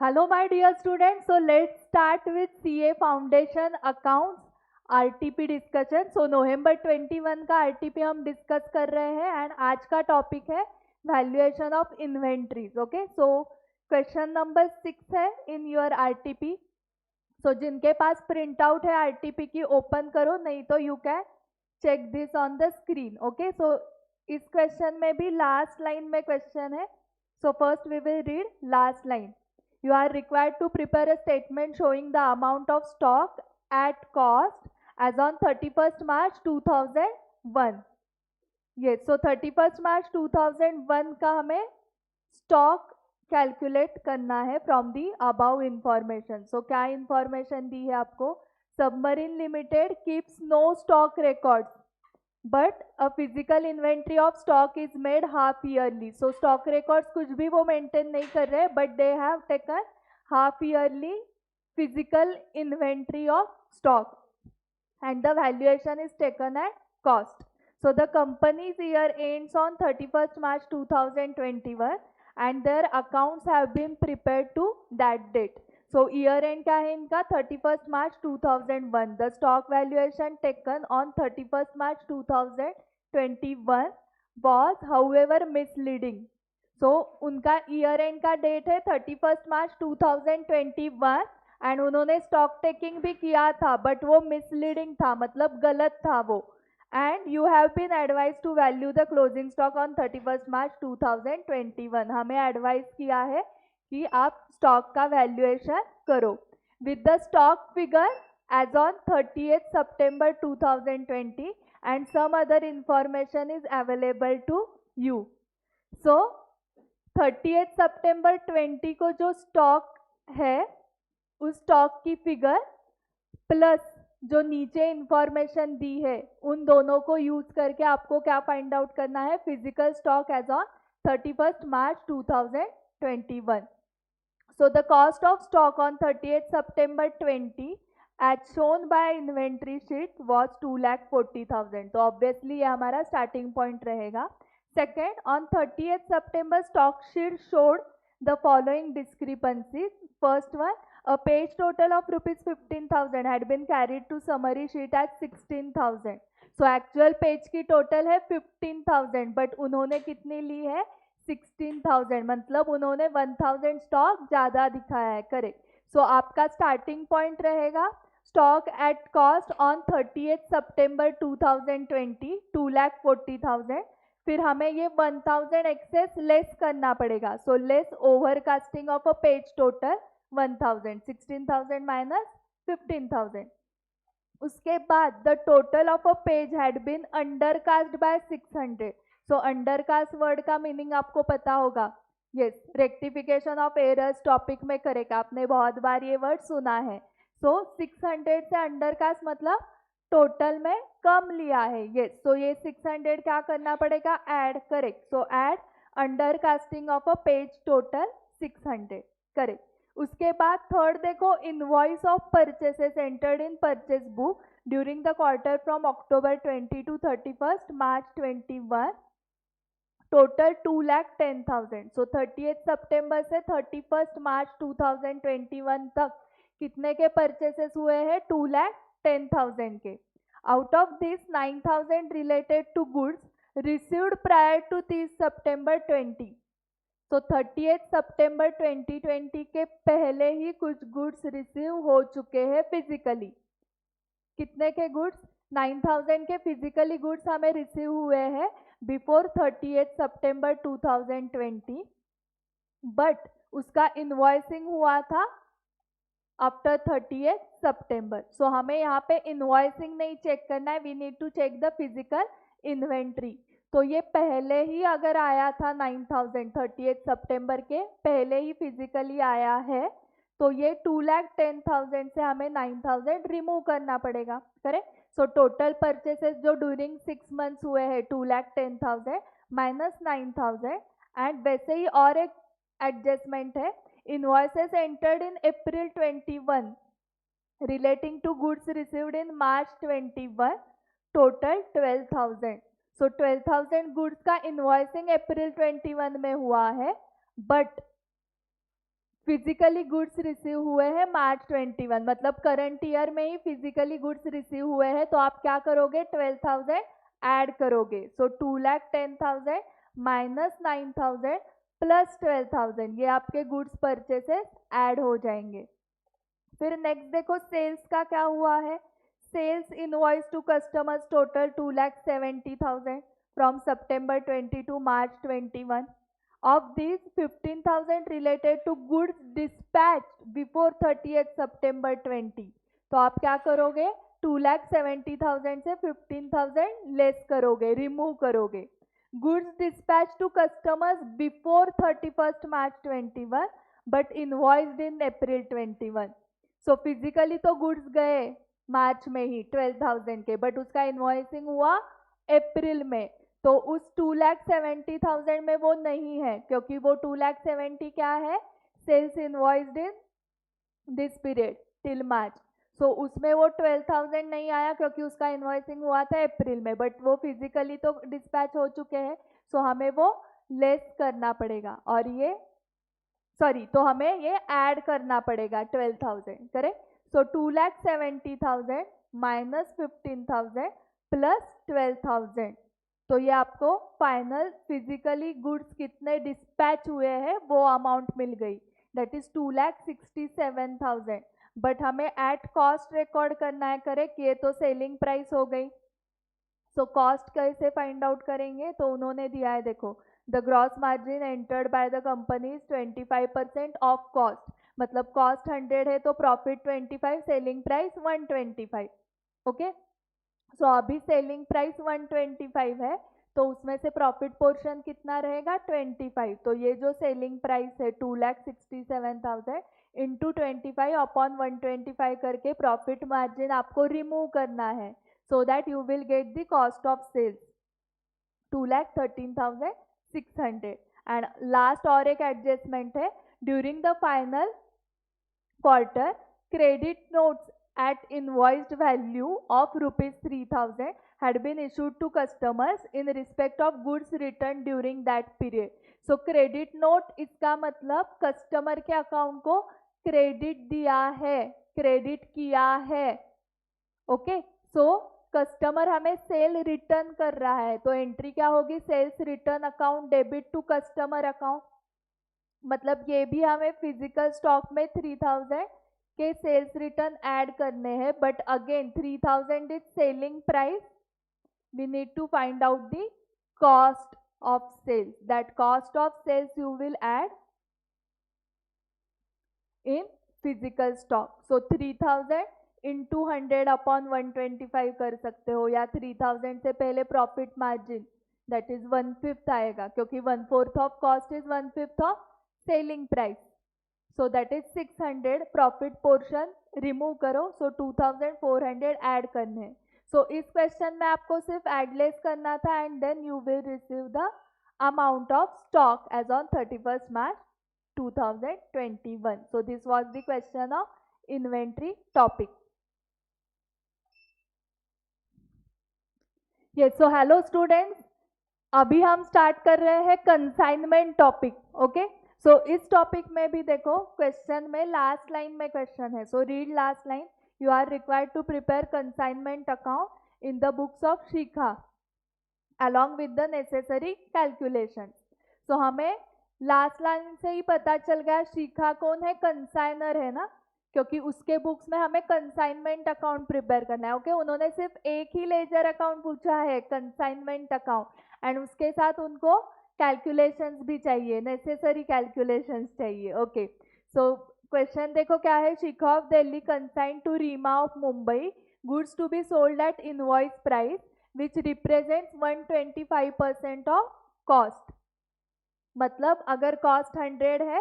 Hello my dear students, so let's start with CA Foundation Accounts RTP discussion. So November 21 का RTP हम discuss कर रहे हैं and आज का टॉपिक है valuation of inventories. Okay, so question number 6 है इन योर RTP. सो जिनके पास प्रिंट आउट है RTP की ओपन करो, नहीं तो you can check this on the screen. Okay, so इस क्वेश्चन में भी लास्ट लाइन में क्वेश्चन है. So first we will read last line. You are required to prepare a statement showing the amount of stock at cost as on 31st March 2001. Yes, so 31st March 2001 का हमें stock calculate करना है from the above information. So क्या information दी है आपको? Submarine limited keeps no stock records but a physical inventory of stock is made half yearly. So stock records कुछ भी वो मेंटेन नहीं कर रहे, but they have taken half yearly physical inventory of stock and the valuation is taken at cost. So the company's year ends on 31st March 2021 and their accounts have been prepared to that date. So year end क्या है इनका? 31st March 2001. The stock valuation taken on 31st March 2021 was however misleading. So उनका year end का date है 31st March 2021 and उन्होंने stock taking भी किया था, बट वो मिसलीडिंग था, मतलब गलत था वो. And you have been advise to value the closing stock on 31st March 2021. हमें एडवाइस किया है कि आप स्टॉक का वैल्यूएशन करो with the stock figure as on 30th September 2020 and some other information is available to you. So 30th September 20 को जो stock है उस स्टॉक की फिगर प्लस जो नीचे इंफॉर्मेशन दी है, उन दोनों को यूज करके आपको क्या फाइंड आउट करना है? Physical stock as on 31st March 2021. So the cost of stock on 30th September 20 as shown by inventory sheet was 2,40,000. तो ऑब्वियसली ये हमारा स्टार्टिंग पॉइंट रहेगा. Second, on 30th September stock sheet showed the following discrepancies. First one, a page total of rupees 15,000 had been carried to summary sheet at 16,000. so actual page की total है 15,000 but उन्होंने कितनी ली है? 16,000. मतलब उन्होंने 1,000 stock ज्यादा दिखाया है. करेक्ट. सो आपका स्टार्टिंग पॉइंट रहेगा stock at cost on 30th September 2020 2,40,000. फिर हमें ये 1,000 एक्सेस लेस करना पड़ेगा. So less overcasting of a page total 1,000. 16,000 minus 15,000. उसके बाद the total of a page had been undercast by 600. So undercast word का मीनिंग आपको पता होगा. Yes, rectification of errors topic में करेगा, आपने बहुत बार ये वर्ड सुना है. सो 600 से अंडरकास्ट मतलब टोटल में कम लिया है. यस, सो ये 600 क्या करना पड़ेगा? Add. Correct. So add undercasting of a page total 600. Correct. उसके बाद थर्ड देखो, invoice of purchases entered in purchase book during the quarter from October 20 to 31st March 21 total 2,10,000. So 30th September से 31st March 2021 तक कितने के purchases हुए हैं? 2,10,000 के. Out of this 9,000 related to goods received prior to 30 September 20. तो 30th September 2020 के पहले ही कुछ गुड्स रिसीव हो चुके हैं फिजिकली. कितने के गुड्स? 9,000 के फिजिकली गुड्स हमें रिसीव हुए हैं बिफोर 30th September 2020, बट उसका इनवॉइसिंग हुआ था आफ्टर 30th September. सो हमें यहाँ पे इनवॉइसिंग नहीं चेक करना है, we need to check the physical inventory. तो ये पहले ही अगर आया था 9,000 30th September के पहले ही फिजिकली आया है, तो ये 2,10,000 से हमें 9,000 रिमूव करना पड़ेगा. करेक्ट. सो टोटल परचेसेस जो ड्यूरिंग 6 months हुए हैं 2,10,000 माइनस 9,000. एंड वैसे ही और एक एडजस्टमेंट है, invoices entered in April 21 relating to goods received in March 21 total 12,000. So 12,000 goods का इनवॉइसिंग April 21 में हुआ है, बट फिजिकली गुड्स रिसीव हुए हैं मार्च 21, मतलब करंट ईयर में ही फिजिकली गुड्स रिसीव हुए हैं, तो आप क्या करोगे 12,000 ऐड करोगे। सो 2,10,000 माइनस 9,000 प्लस 12,000, ये आपके गुड्स परचेसेस ऐड हो जाएंगे। फिर नेक्स्ट देखो सेल्स का क्या हुआ है। Sales invoice to customers total 2,70,000 from September 20 to March 21. Of these 15,000 related to goods dispatched before 30th September 20. तो आप क्या करोगे 2,70,000 से 15,000 लेस करोगे, रिमूव करोगे। Goods dispatch to customers before 31st March 21 but invoiced in April 21। So physically तो goods गए मार्च में ही 12,000 के, बट उसका इनवॉइसिंग हुआ अप्रैल में, तो उस 2,70,000 में वो नहीं है, क्योंकि वो 2,70,000 क्या है sales invoiced in this period till March. So उसमें वो 12,000 नहीं आया क्योंकि उसका इनवॉइसिंग हुआ था अप्रैल में, बट वो फिजिकली तो डिस्पैच हो चुके हैं, सो हमें वो लेस करना पड़ेगा और ये तो हमें ये ऐड करना पड़ेगा 12,000, करेक्ट। सो 2,70,000 माइनस 15,000 प्लस 12,000, तो ये आपको फाइनल फिजिकली गुड्स कितने डिस्पैच हुए हैं वो अमाउंट मिल गई, दैट इज 2,67,000। बट हमें एट कॉस्ट रिकॉर्ड करना है, करेक्ट। ये तो सेलिंग प्राइस हो गई। सो कॉस्ट कैसे फाइंड आउट करेंगे, तो उन्होंने दिया है देखो, the gross margin entered by the company is 25% of cost, मतलब कॉस्ट 100 है तो प्रॉफिट 25, सेलिंग प्राइस 125। ओके, सो अभी सेलिंग प्राइस 125 है, तो उसमें से प्रॉफिट पोर्शन कितना रहेगा 25। तो ये जो सेलिंग प्राइस है 2,67,000 इंटू 25 अपॉन 125 करके प्रॉफिट मार्जिन आपको रिमूव करना है, so that you will get the cost of sales 2,13,600। and last और एक एडजस्टमेंट है, during the final quarter credit notes at invoiced value of ₹3,000 had been issued to customers in respect of goods returned during that period। so credit note इसका मतलब customer के account को credit दिया है, credit किया है। Okay, so customer हमें sale return कर रहा है, तो एंट्री क्या होगी sales return account debit to customer account, मतलब ये भी हमें फिजिकल स्टॉक में 3,000 के सेल्स रिटर्न ऐड करने हैं, but again 3,000 is selling price, we need to find out the cost of sales, that cost of sales you will add in physical stock. So 3,000 into 100 upon 125 कर सकते हो, या 3,000 से पहले प्रॉफिट मार्जिन दैट इज 1/5 आएगा, क्योंकि 1/4 of cost is 1/5 of selling price, so that is 600। Profit portion remove करो, सो 2,400 add करने हैं। सो इस क्वेश्चन में आपको सिर्फ एडलेस करना था, and then you will receive the amount of stock as on 31st March 2021। so this was the question of inventory topic। yes, so hello students, अभी हम स्टार्ट कर रहे हैं कंसाइनमेंट टॉपिक। ओके, सो इस topic में भी देखो question में लास्ट लाइन में क्वेश्चन है, so read last line, you are required to prepare consignment account in the books of Shikha along with the necessary calculations। So हमें लास्ट लाइन से ही पता चल गया शिखा कौन है, कंसाइनर है ना, क्योंकि उसके बुक्स में हमें कंसाइनमेंट अकाउंट प्रिपेयर करना है। ओके, उन्होंने सिर्फ एक ही लेजर अकाउंट पूछा है, कंसाइनमेंट अकाउंट, एंड उसके साथ उनको कैलकुलेशंस भी चाहिए, नेसेसरी कैलकुलेशंस चाहिए। ओके, सो क्वेश्चन देखो क्या है, Shikha of Delhi consign to Reema of Mumbai goods to be sold at invoice price which represents 125% of cost, मतलब अगर कॉस्ट 100 है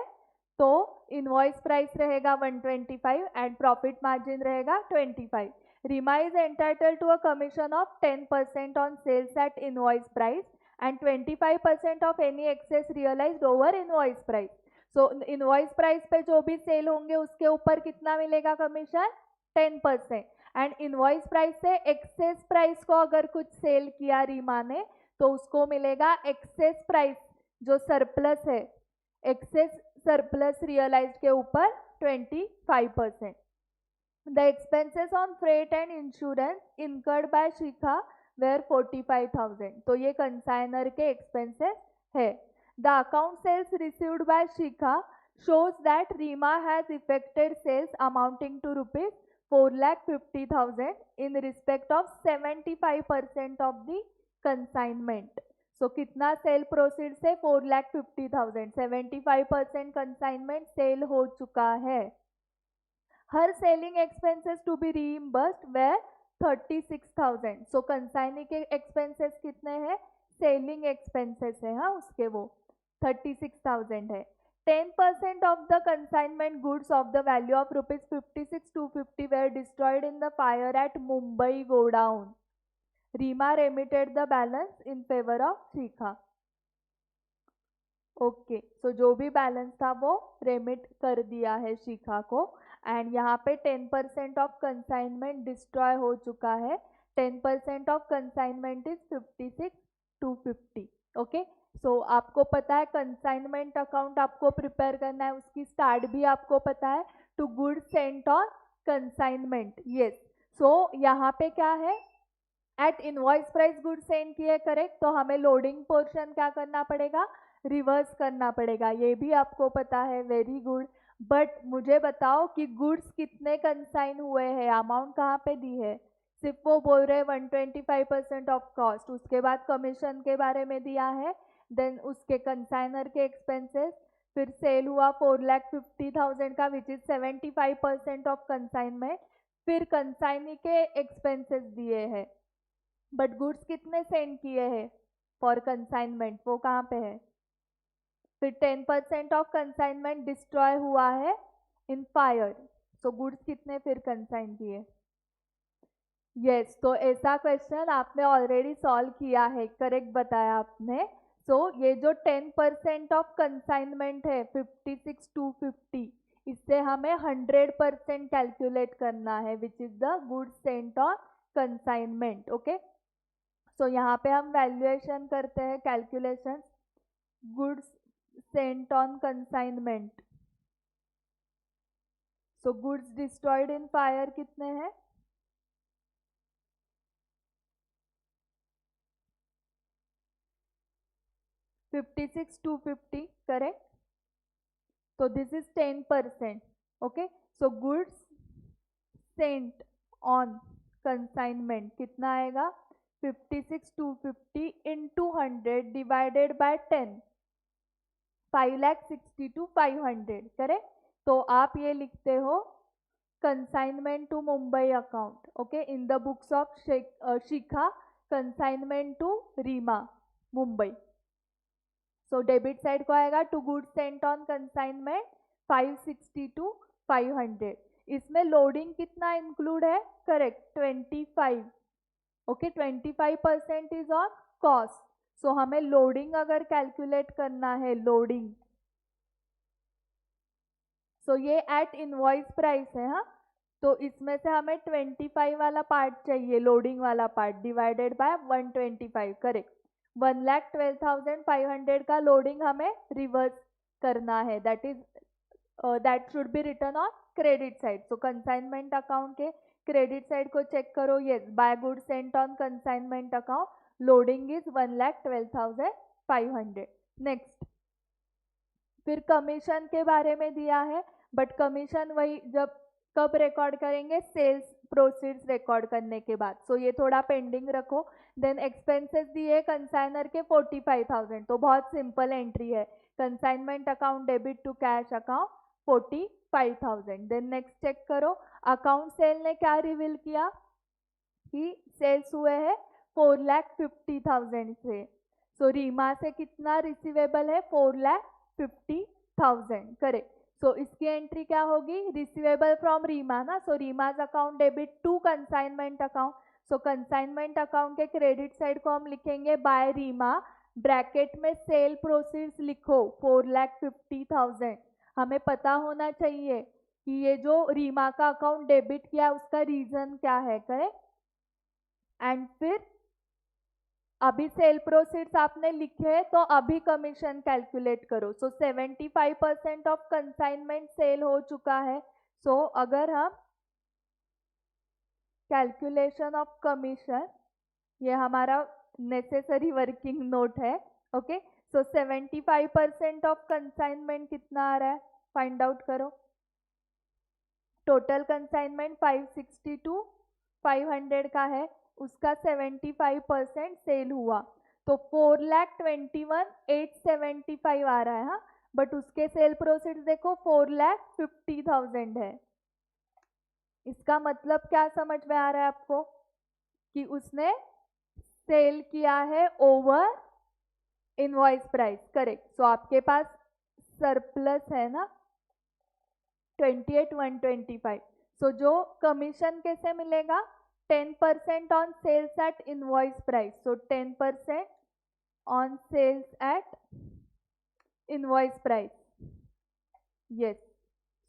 तो इनवॉइस प्राइस रहेगा 125 एंड प्रॉफिट मार्जिन रहेगा 25। Rima is entitle to a commission of 10% on sales at invoice price and 25% of any excess realised over invoice price. So invoice price पे जो भी sale होंगे उसके ऊपर कितना मिलेगा कमीशन 10%, एंड इनवॉइस प्राइस से एक्सेस प्राइस को अगर कुछ सेल किया रीमा ने तो उसको मिलेगा एक्सेस प्राइस, जो सरप्लस है, एक्सेस सरप्लस रियलाइज्ड के ऊपर 25%। The expenses on freight and insurance incurred by Shikha were 45,000। तो ये कंसाइनर के एक्सपेंसेस है। The account sales received by Shikha shows that Rima has effected sales amounting to rupees 4,50,000 in respect of 75% of the consignment. So कितना sale proceed से 4,50,000, 75% consignment sale हो चुका है। Her selling expenses to be reimbursed were 36,000। So consignee के expenses कितने हैं? Selling expenses है, हाँ उसके वो 36,000 है। 10% of the consignment goods of the value of rupees 56,250 were destroyed in the fire at Mumbai godown. Rima remitted the balance in favor of Shikha. Okay, so जो भी बैलेंस था वो रेमिट कर दिया है शिखा को। एंड यहाँ पे 10% ऑफ कंसाइनमेंट डिस्ट्रॉय हो चुका है। 10% ऑफ कंसाइनमेंट इज 56,250। ओके, सो आपको पता है कंसाइनमेंट अकाउंट आपको प्रिपेयर करना है, उसकी स्टार्ट भी आपको पता है, to goods sent on consignment. Yes, so यहाँ पे क्या है, at invoice price goods send किए, करेक्ट। तो हमें लोडिंग पोर्शन क्या करना पड़ेगा? रिवर्स करना पड़ेगा, ये भी आपको पता है, वेरी गुड। बट मुझे बताओ कि गुड्स कितने कंसाइन हुए हैं, अमाउंट कहाँ पे दी है? सिर्फ वो बोल रहे 125% ऑफ कॉस्ट, उसके बाद कमीशन के बारे में दिया है, देन उसके कंसाइनर के एक्सपेंसेस, फिर सेल हुआ 4,50,000 का विच इज 75% ऑफ कंसाइनमेंट, फिर कंसाइनी के एक्सपेंसेस दिए हैं। बट गुड्स कितने सेंड किए हैं फॉर कंसाइनमेंट, वो कहाँ पे है? फिर 10% ऑफ कंसाइनमेंट डिस्ट्रॉय हुआ है इन फायर। सो गुड्स कितने फिर कंसाइन किए? यस, तो ऐसा क्वेश्चन आपने ऑलरेडी सॉल्व किया है, करेक्ट बताया आपने। सो ये जो 10% ऑफ कंसाइनमेंट है 56,250, इससे हमें 100% कैलकुलेट करना है, which is the goods sent on consignment. Okay, so यहाँ पे हम वैल्यूएशन करते हैं, calculation goods sent on consignment. So goods destroyed in fire कितने हैं? 56,250, करेक्ट। तो this is 10%। Okay, so goods sent on consignment कितना आएगा? 56,250 इंटू 100 डिवाइडेड बाय 10, 5,62,500, करेक्ट। तो आप ये लिखते हो consignment to Mumbai account, okay, in the books of Shikha, consignment to Reema Mumbai. So debit side को आएगा to goods sent on consignment 562,500। इसमें लोडिंग कितना इंक्लूड है? Correct, 25। Okay, 25% is on cost. So हमें लोडिंग अगर कैलकुलेट करना है, लोडिंग, सो ये एट इनवॉइस प्राइस है, हाँ, तो इसमें से हमें 25 वाला पार्ट चाहिए, लोडिंग वाला पार्ट, डिवाइडेड बाय 125, करेक्ट। 1,12,500 का लोडिंग हमें रिवर्स करना है, that is that should be return on credit side. So consignment account के क्रेडिट साइड को चेक करो, yes, by good sent on consignment account, loading is 1,12,500। Next, फिर commission के बारे में दिया है, बट कमीशन वही जब कब रिकॉर्ड करेंगे? सेल्स प्रोसीड्स रिकॉर्ड करने के बाद। सो ये थोड़ा पेंडिंग रखो। देन एक्सपेंसेस दिए कंसाइनर के 45,000, तो बहुत सिंपल एंट्री है, consignment account debit to cash account 45,000। Then next check करो, अकाउंट सेल ने क्या रिवील किया कि सेल्स हुए हैं 4,50,000 से। सो रीमा से कितना रिसीवेबल है? 4,50,000, करेक्ट। सो इसकी एंट्री क्या होगी? रिसीवेबल फ्रॉम रीमा ना, so Reema's account debit to consignment account. So consignment account के क्रेडिट साइड को हम लिखेंगे बाय रीमा, ब्रैकेट में सेल प्रोसीड्स लिखो 4,50,000। हमें पता होना चाहिए कि ये जो रीमा का अकाउंट डेबिट किया उसका रीजन क्या है, करेक्ट। एंड फिर अभी सेल प्रोसीड्स आपने लिखे हैं तो अभी कमीशन कैलकुलेट करो। सो 75% ऑफ कंसाइनमेंट सेल हो चुका है। सो अगर हम कैलकुलेशन ऑफ कमीशन, ये हमारा नेसेसरी वर्किंग नोट है। ओके, सो 75% ऑफ कंसाइनमेंट कितना आ रहा है, फाइंड आउट करो। टोटल कंसाइनमेंट 562 500 का है, उसका 75% सेल हुआ तो 4,21,875 आ रहा है। हाँ, बट उसके सेल प्रोसीड्स देखो 4,50,000 है। इसका मतलब क्या समझ में आ रहा है आपको कि उसने सेल किया है ओवर इनवॉइस प्राइस। करेक्ट। सो आपके पास सरप्लस है ना 28,125। सो जो कमीशन कैसे मिलेगा, 10% on sales at invoice price. So 10% on sales at invoice price. Yes,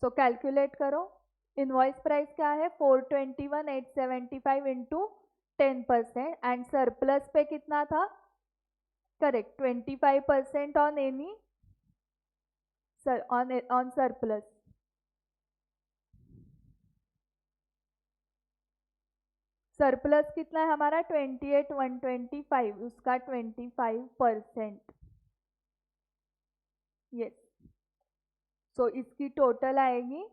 so calculate करो। इनवॉइस प्राइस क्या है, 421,875 इंटू 10% एंड सरप्लस पे कितना था, correct 25% on any on surplus. Surplus कितना है हमारा 28,125, उसका 25%। यस, सो इसकी टोटल आएगी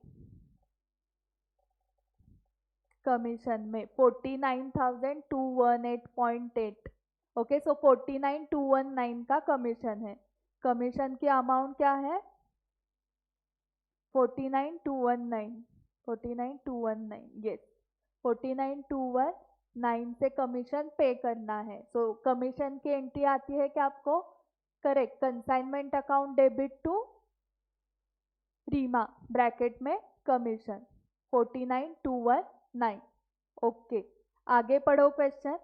कमीशन में 49,218.8। ओके, सो 49,219 का कमीशन है। कमीशन की अमाउंट क्या है, 49,219, 49,219। यस, 49,219 से कमीशन पे करना है। सो कमीशन की एंट्री आती है क्या आपको, correct, consignment account debit to Rima bracket में कमीशन 49,219। ओके, आगे पढ़ो क्वेश्चन।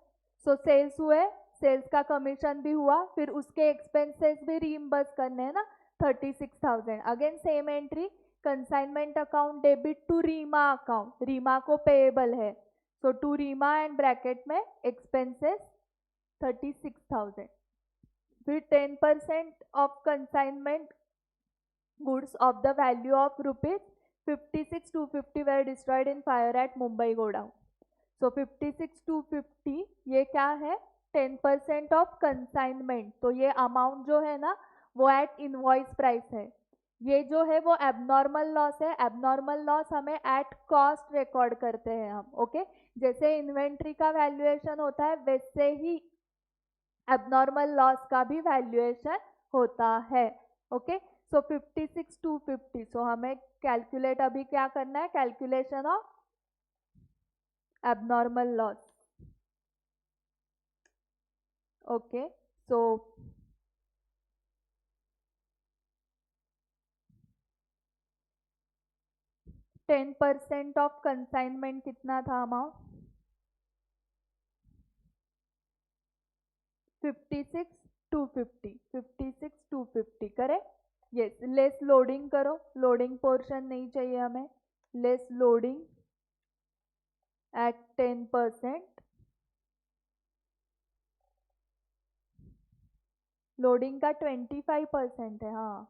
सो सेल्स हुए, सेल्स का कमीशन भी हुआ, फिर उसके एक्सपेंसेस भी रीइंबर्स करने हैं ना 36,000। Again same entry, consignment account debit to Rima account, Rima को पेएबल है। So to Rima and bracket में एक्सपेंसेस 36,000। फिर 10% of consignment goods of the value of rupees 56,250 were destroyed in fire at Mumbai Godown. So 56,250 ये क्या है, 10% ऑफ कंसाइनमेंट। तो ये amount जो है ना वो एट इनवॉइस प्राइस है। ये जो है वो एबनॉर्मल लॉस है। एबनॉर्मल लॉस हमें एट कॉस्ट रिकॉर्ड करते हैं हम। ओके, जैसे इन्वेंट्री का वैल्यूएशन होता है वैसे ही एबनॉर्मल लॉस का भी वैल्यूएशन होता है। ओके, सो 56,250। सो हमें कैलकुलेट अभी क्या करना है, calculation of abnormal loss. Okay, so ten percent of consignment कितना था amount, 56,250, 56,250 correct. Yes, less loading करो, लोडिंग पोर्शन नहीं चाहिए हमें, लेस लोडिंग एट 10%। लोडिंग का 25% है। हाँ,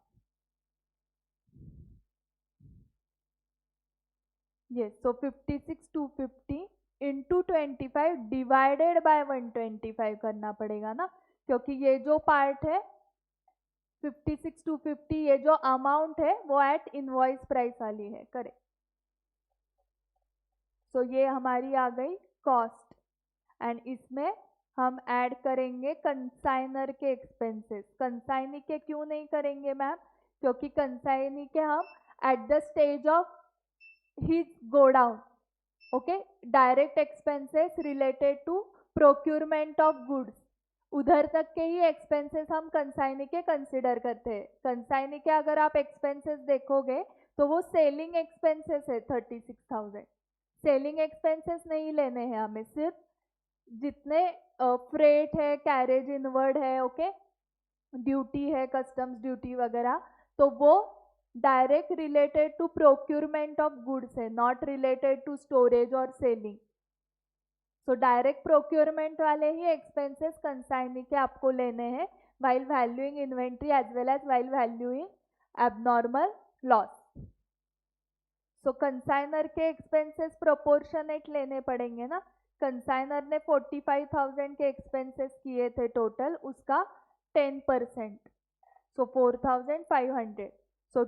yes, so 56,250 into 25 divided by 125 करना पड़ेगा ना, क्योंकि ये जो पार्ट है 56,250 ये जो अमाउंट है वो एट इनवॉइस प्राइस वाली है। करेक्ट। सो ये हमारी आ गई कॉस्ट एंड इसमें हम ऐड करेंगे कंसाइनर के एक्सपेंसेस। कंसाइनी के क्यों नहीं करेंगे मैम, क्योंकि कंसाइनी के हम at the stage of his godown, okay, direct expenses related to procurement of goods, उधर तक के ही एक्सपेंसेस हम कंसाइनी के कंसिडर करते हैं। कंसाइनी के अगर आप एक्सपेंसेस देखोगे तो वो सेलिंग एक्सपेंसेस है 36,000। सेलिंग एक्सपेंसेस नहीं लेने हैं हमें, सिर्फ जितने फ्रेट है, कैरेज इनवर्ड है, ओके, ड्यूटी है, कस्टम्स ड्यूटी वगैरह, तो वो direct related to procurement of goods है, नॉट रिलेटेड टू स्टोरेज और सेलिंग। सो डायरेक्ट प्रोक्योरमेंट वाले ही एक्सपेंसेस कंसाइनी के आपको लेने हैं while valuing inventory as well as while valuing abnormal loss. सो कंसाइनर के एक्सपेंसेस प्रोपोर्शनेट लेने पड़ेंगे ना. कंसाइनर ने 45,000 के एक्सपेंसेस किए थे टोटल, उसका 10%, सो 4,500. सो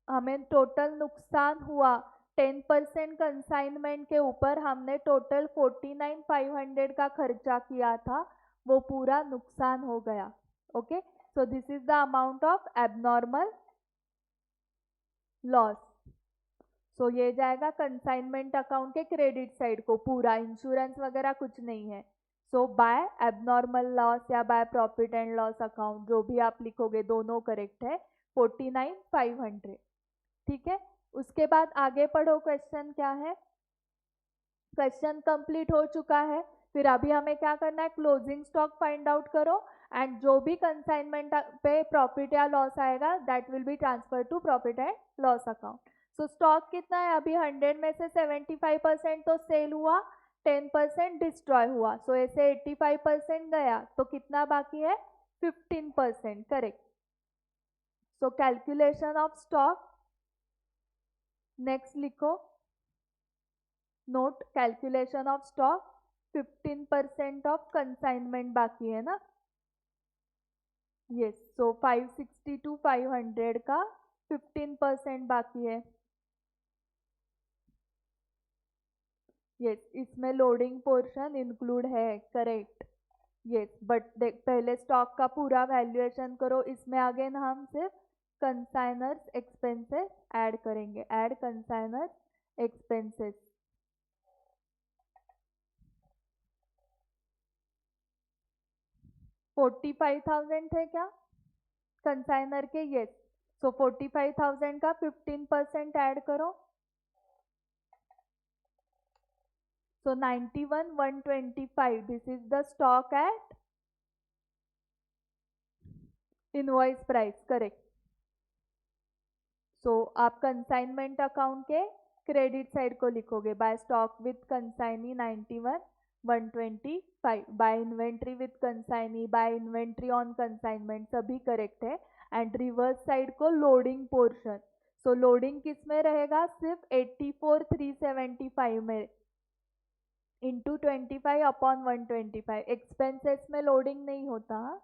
हमें टोटल नुकसान हुआ 10% कंसाइनमेंट के ऊपर. हमने टोटल 49,500 का खर्चा किया था, वो पूरा नुकसान हो गया. Okay, so this is the amount of abnormal loss. So ये जाएगा कंसाइनमेंट अकाउंट के क्रेडिट साइड को, पूरा इंश्योरेंस वगैरह कुछ नहीं है. सो बाय एबनॉर्मल लॉस या by profit and loss account, जो भी आप लिखोगे दोनों करेक्ट है. 49,500. ठीक है, उसके बाद आगे पढ़ो. क्वेश्चन क्या है? क्वेश्चन कंप्लीट हो चुका है. फिर अभी हमें क्या करना है? क्लोजिंग स्टॉक फाइंड आउट करो एंड जो भी कंसाइनमेंट पे प्रॉफिट या लॉस आएगा that will be transfer to profit and loss account. So stock कितना है अभी? 100 में से 75% तो सेल हुआ, 10% डिस्ट्रॉय हुआ. सो ऐसे 85% गया, तो कितना बाकी है? 15%. Correct. So calculation of stock, next लिखो नोट. कैलकुलेशन ऑफ स्टॉक, 15% ऑफ कंसाइनमेंट बाकी है ना. यस, सो 560 to 500 का 15% बाकी है. यस, इसमें लोडिंग पोर्शन इंक्लूड है. करेक्ट. यस, बट पहले स्टॉक का पूरा वैल्यूएशन करो. इसमें अगेन हम सिर्फ कंसाइनर्स एक्सपेंसेस ऐड करेंगे. Add consignors expenses. $45,000 थे क्या कंसाइनर के? यस, सो 45,000 का 15% ऐड करो. So 91,125. This is the stock at invoice price. Correct. So आप कंसाइनमेंट अकाउंट के क्रेडिट साइड को लिखोगे by stock with consignee 91,125, by inventory with consignee, by inventory on consignment, सभी करेक्ट है. एंड रिवर्स साइड को loading portion. So loading किस में रहेगा? सिर्फ 84,375 में इंटू 25/125. एक्सपेंसेस में लोडिंग नहीं होता.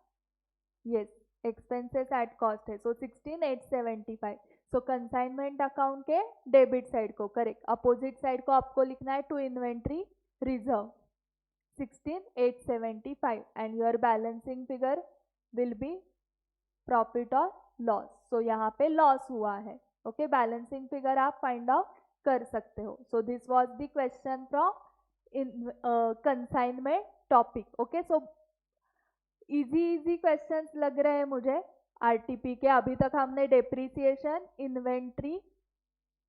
यस, एक्सपेंसेस एट कॉस्ट है. सो 16,875. सो कंसाइनमेंट अकाउंट के डेबिट साइड को, करेक्ट, अपोजिट साइड को आपको लिखना है to inventory reserve 16,875 and your balancing figure will be profit और लॉस. सो यहाँ पे लॉस हुआ है. ओके, बैलेंसिंग फिगर आप फाइंड आउट कर सकते हो. So this was the question from in consignment topic. Okay, so easy questions लग रहे हैं मुझे आरटीपी के. अभी तक हमने depreciation, inventory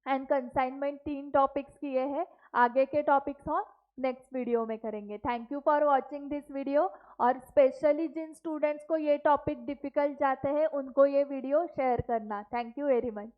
and consignment 3 topics किए हैं. आगे के टॉपिक्स हम नेक्स्ट वीडियो में करेंगे. Thank you for watching this video. और स्पेशली जिन स्टूडेंट्स को ये टॉपिक डिफिकल्ट जाते हैं उनको ये वीडियो शेयर करना. Thank you very much.